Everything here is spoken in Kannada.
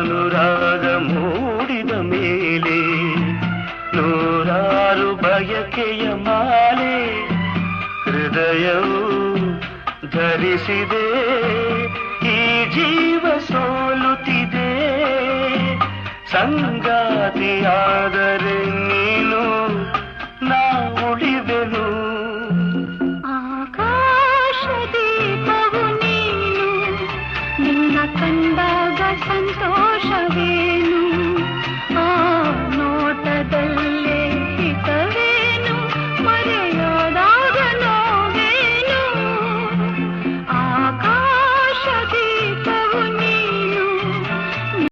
ಅನುರಾಗ ಮೂಡಿದ ಮೇಲೆ ನೂರಾರು ಬಯಕೆಯ ಮಾಲೆ ಹೃದಯವು ಧರಿಸಿದೆ ಈ ಜೀವ ಸೋಲುತ್ತಿದೆ ಸಂಗಾತಿಯಾದರೆ ನೀನು ನಾ ಉಳಿವೆನು ಆಕಾಶ ದೀಪವು ನೀನು ನಿನ್ನ ಕಂಡಾಗ ಸಂತೋಷವೇ